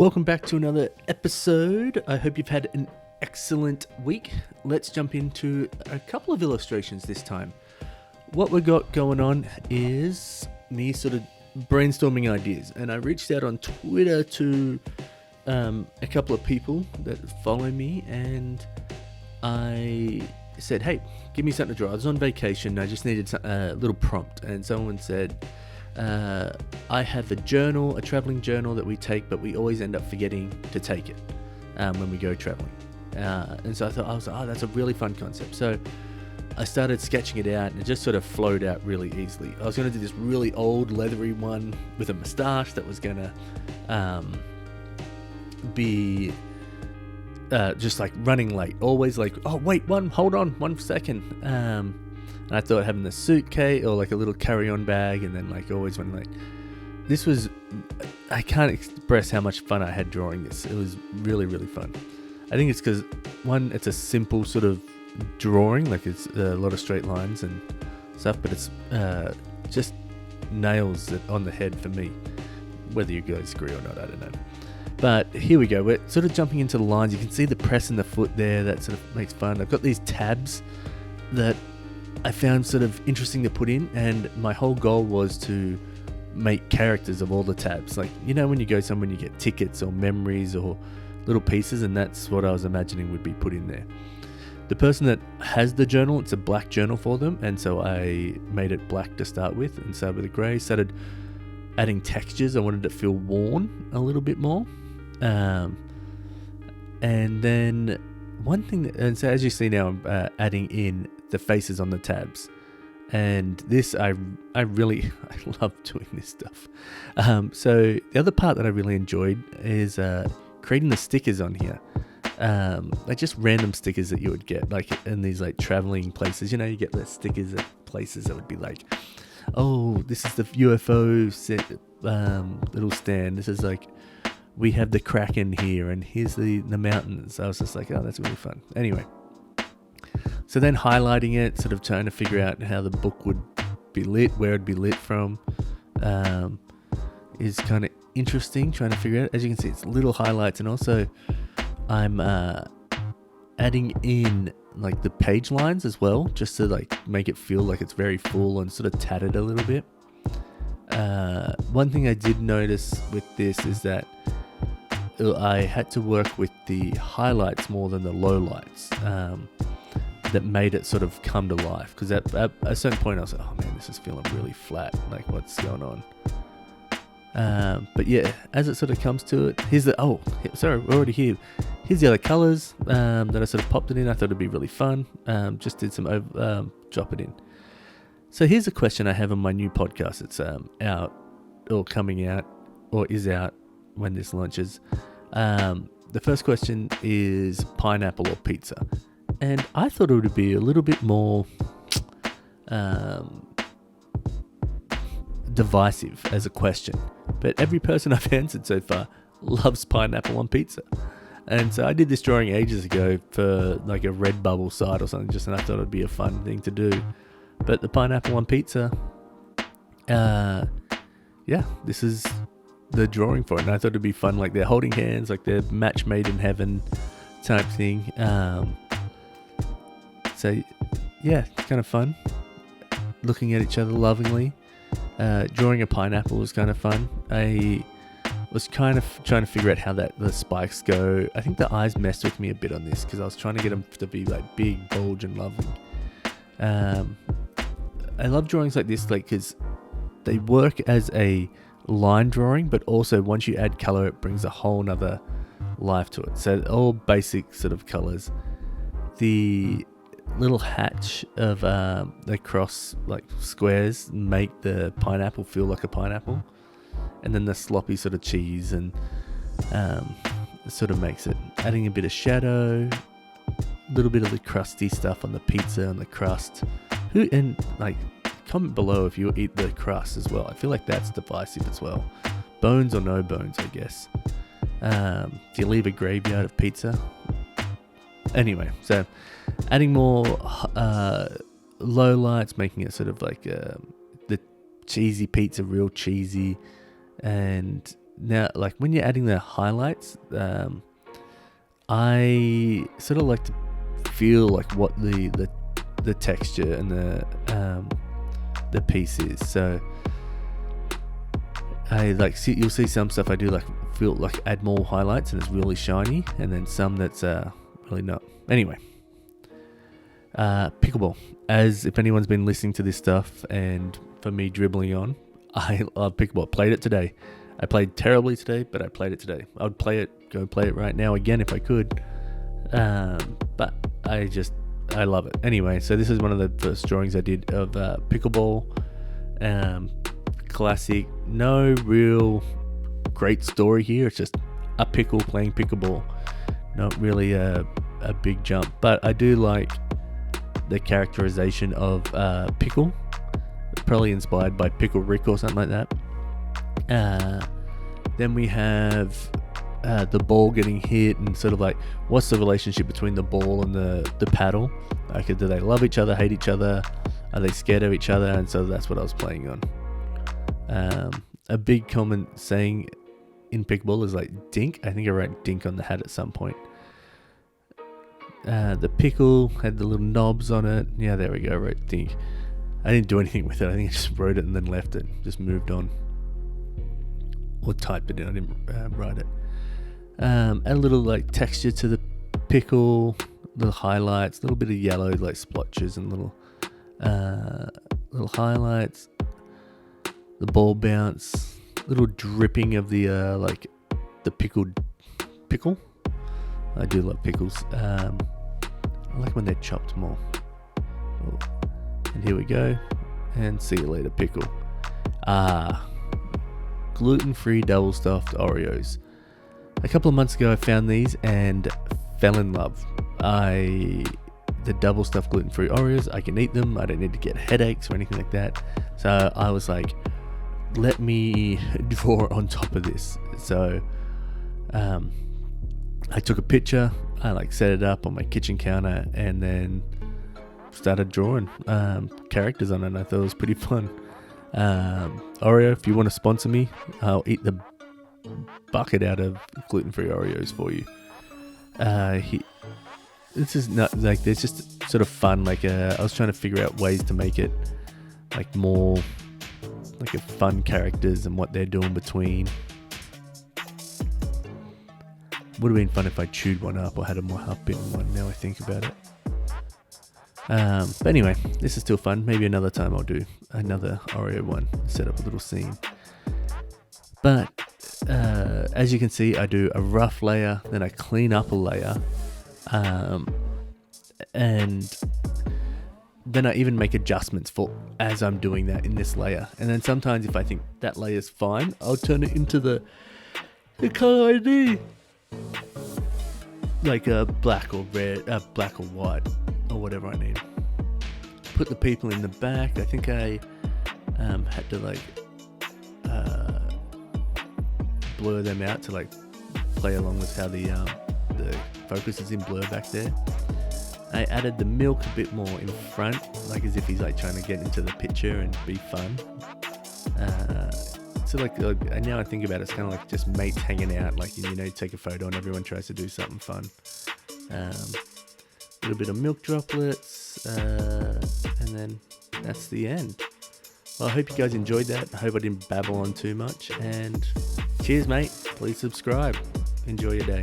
Welcome back to another episode. I hope you've had an excellent week. Let's jump into a couple of illustrations this time. What we've got going on is me sort of brainstorming ideas, and I reached out on Twitter to a couple of people that follow me, and I said, hey, give me something to draw. I was on vacation, I just needed a little prompt, and someone said, I have a traveling journal that we take, but we always end up forgetting to take it when we go traveling. And so I was like, oh, that's a really fun concept. So I started sketching it out, and it just sort of flowed out really easily. I was going to do this really old leathery one with a moustache that was going to be just like running late, always like, oh wait, hold on 1 second. And I thought having the suitcase or like a little carry-on bag, and then like always running late. This was, I can't express how much fun I had drawing this. It was really, really fun. I think it's because, one, it's a simple sort of drawing, like it's a lot of straight lines and stuff, but it's just nails it on the head for me. Whether you guys agree or not, I don't know. But here we go. We're sort of jumping into the lines. You can see the press in the foot there. That sort of makes fun. I've got these tabs that I found sort of interesting to put in, and my whole goal was to make characters of all the tabs. Like, you know, when you go somewhere and you get tickets or memories or little pieces, and that's what I was imagining would be put in there. The person that has the journal, it's a black journal for them, and so I made it black to start with and started with a grey, started adding textures. I wanted it to feel worn a little bit more. And then one thing, and so as you see now, I'm adding in the faces on the tabs. And this, I love doing this stuff. So the other part that I really enjoyed is creating the stickers on here. Like just random stickers that you would get, like in these like traveling places. You know, you get the stickers at places that would be like, oh, this is the UFO little stand. This is like, we have the Kraken here, and here's the mountains. I was just like, oh, that's really fun. Anyway, so then highlighting it, sort of trying to figure out how the book would be lit, where it'd be lit from, is kind of interesting, trying to figure out. As you can see, it's little highlights, and also I'm adding in like the page lines as well, just to like make it feel like it's very full and sort of tattered a little bit. One thing I did notice with this is that I had to work with the highlights more than the lowlights. That made it sort of come to life, because at a certain point I was like, oh man, this is feeling really flat, like what's going on. But yeah, as it sort of comes to it, we're already here. Here's the other colors that I sort of popped it in. I thought it'd be really fun. Just did some drop it in. So here's a question I have on my new podcast. It's out or coming out or is out when this launches. The first question is pineapple or pizza. And I thought it would be a little bit more divisive as a question. But every person I've answered so far loves pineapple on pizza. And so I did this drawing ages ago for like a Redbubble site or something, and I thought it would be a fun thing to do. But the pineapple on pizza, this is the drawing for it. And I thought it'd be fun, like they're holding hands, like they're match made in heaven type thing. So yeah, it's kind of fun. Looking at each other lovingly. Drawing a pineapple was kind of fun. I was kind of trying to figure out how the spikes go. I think the eyes messed with me a bit on this, because I was trying to get them to be like big, bulge and loving. I love drawings like this, like, because they work as a line drawing, but also once you add color, it brings a whole nother life to it. So all basic sort of colors. The little hatch of the cross like squares make the pineapple feel like a pineapple, and then the sloppy sort of cheese and sort of makes it, adding a bit of shadow, a little bit of the crusty stuff on the pizza and the crust. And like, comment below if you eat the crust as well. I feel like that's divisive as well. Bones or no bones, I guess. Do you leave a graveyard of pizza? Anyway, so adding more low lights, making it sort of like the cheesy pizza real cheesy, and now, like when you're adding the highlights, I sort of like to feel like what the texture and the piece is. So I like you'll see some stuff I do like feel like add more highlights and it's really shiny, and then some that's really not. Anyway, pickleball. As if anyone's been listening to this stuff and for me dribbling on, I love pickleball. Played it today. I played terribly today, but I played it today. I would go play it right now again if I could. But I love it. Anyway, so this is one of the first drawings I did of pickleball. Classic. No real great story here. It's just a pickle playing pickleball. Not really a big jump, but I do like the characterization of Pickle. Probably inspired by Pickle Rick or something like that. Then we have the ball getting hit and sort of like what's the relationship between the ball and the paddle. Like, do they love each other, hate each other, are they scared of each other? And so that's what I was playing on. A big common saying in pickleball is like dink. I think I wrote dink on the hat at some point. The pickle had the little knobs on it. Yeah, there we go. I wrote dink. I didn't do anything with it. I think I just wrote it and then left it. Just moved on. Or typed it in. I didn't write it. A little like texture to the pickle. Little highlights. A little bit of yellow like splotches and little highlights. The ball bounce. Little dripping of the like the pickled pickle. I do love pickles. I like when they're chopped more. Oh. And here we go. And see you later, pickle. Gluten-free double stuffed Oreos. A couple of months ago I found these and fell in love. The double stuffed gluten-free Oreos, I can eat them. I don't need to get headaches or anything like that. So I was like, let me draw on top of this. So I took a picture, I like set it up on my kitchen counter and then started drawing characters on it, and I thought it was pretty fun. Oreo, if you want to sponsor me, I'll eat the bucket out of gluten-free Oreos for you. This is not like, there's just sort of fun, like I was trying to figure out ways to make it like more like a fun characters and what they're doing between. Would have been fun if I chewed one up or had a more half-bitten one, now I think about it. But anyway, this is still fun. Maybe another time I'll do another Oreo one, set up a little scene. But as you can see, I do a rough layer, then I clean up a layer, and then I even make adjustments for as I'm doing that in this layer. And then sometimes if I think that layer's fine, I'll turn it into the color I need. Like black or red, black or white, or whatever I need. Put the people in the back. I think I had to like blur them out to like play along with how the focus is in blur back there. I added the milk a bit more in front, like as if he's like trying to get into the picture and be fun. So like now I think about it, it's kind of like just mates hanging out, like, you know, you take a photo and everyone tries to do something fun. A little bit of milk droplets, and then that's the end. Well, I hope you guys enjoyed that. I hope I didn't babble on too much, and cheers, mate. Please subscribe. Enjoy your day.